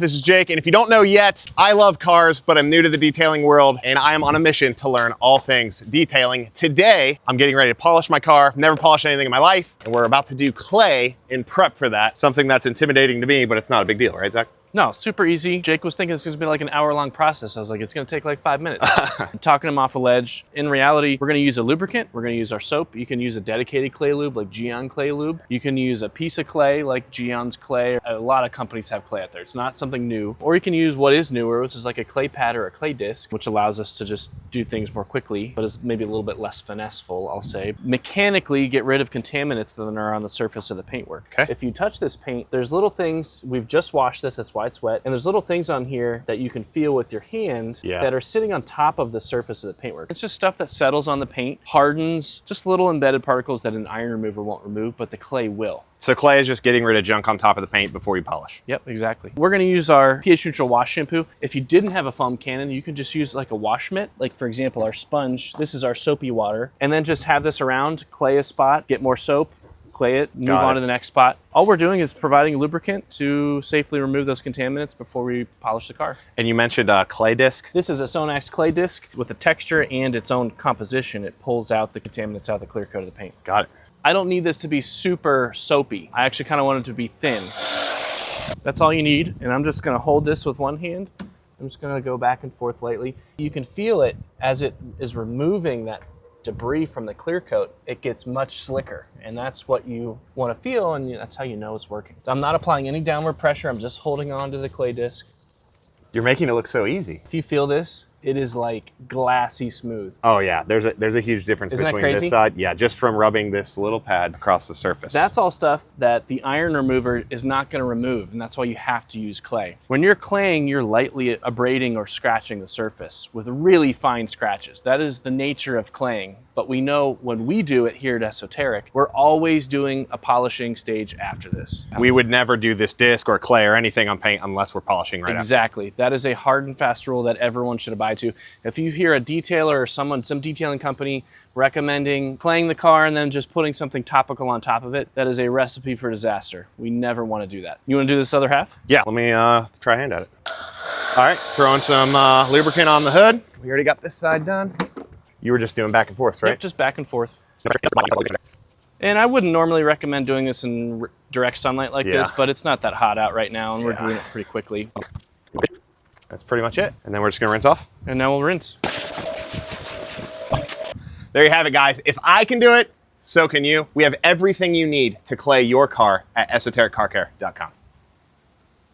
this is Jake, and if you don't know yet, I love cars, but I'm new to the detailing world, and I am on a mission to learn all things detailing. Today, I'm getting ready to polish my car. Never polished anything in my life, and we're about to do clay in prep for that. Something that's intimidating to me, but it's not a big deal, right, Zach? No, super easy. Jake was thinking it's going to be like an hour-long process. I was like, it's going to take like 5 minutes. I'm talking him off a ledge. In reality, we're going to use a lubricant. We're going to use our soap. You can use a dedicated clay lube like Geon Clay Lube. You can use a piece of clay like Geon's Clay. A lot of companies have clay out there. It's not something new. Or you can use what is newer, which is like a clay pad or a clay disc, which allows us to just do things more quickly, but is maybe a little bit less finesseful, I'll say. Mechanically get rid of contaminants that are on the surface of the paintwork. Okay. If you touch this paint, there's little things, we've just washed this, that's why it's wet, and there's little things on here that you can feel with your hand that are sitting on top of the surface of the paintwork. It's just stuff that settles on the paint, hardens, just little embedded particles that an iron remover won't remove, but the clay will. So clay is just getting rid of junk on top of the paint before you polish. Yep, exactly. We're gonna use our pH neutral wash shampoo. If you didn't have a foam cannon, you can just use like a wash mitt. Like for example, our sponge, this is our soapy water, and then just have this around, clay a spot, get more soap, clay it, move on to the next spot. All we're doing is providing lubricant to safely remove those contaminants before we polish the car. And you mentioned a clay disc. This is a Sonax clay disc with a texture and its own composition. It pulls out the contaminants out of the clear coat of the paint. Got it. I don't need this to be super soapy. I actually kind of want it to be thin. That's all you need. And I'm just gonna hold this with one hand. I'm just gonna go back and forth lightly. You can feel it as it is removing that debris from the clear coat. It gets much slicker, and that's what you want to feel, and that's how you know it's working. So I'm not applying any downward pressure. I'm just holding on to the clay disc. You're making it look so easy. If you feel this, it is like glassy smooth. Oh yeah, there's a huge difference between this side. Yeah, just from rubbing this little pad across the surface. That's all stuff that the iron remover is not going to remove, and that's why you have to use clay. When you're claying, you're lightly abrading or scratching the surface with really fine scratches. That is the nature of claying. But we know when we do it here at Esoteric, we're always doing a polishing stage after this. We would never do this disc or clay or anything on paint unless we're polishing right Exactly. After. That is a hard and fast rule that everyone should abide to. If you hear a detailer or some detailing company recommending claying the car and then just putting something topical on top of it, that is a recipe for disaster. We never want to do that. You want to do this other half? Yeah, let me try a hand at it. All right, throwing some lubricant on the hood. We already got this side done. You were just doing back and forth, right? Yep, just back and forth. And I wouldn't normally recommend doing this in direct sunlight like this, but it's not that hot out right now, and we're doing it pretty quickly. That's pretty much it. And then we're just gonna rinse off. And now we'll rinse. There you have it, guys. If I can do it, so can you. We have everything you need to clay your car at esotericcarcare.com.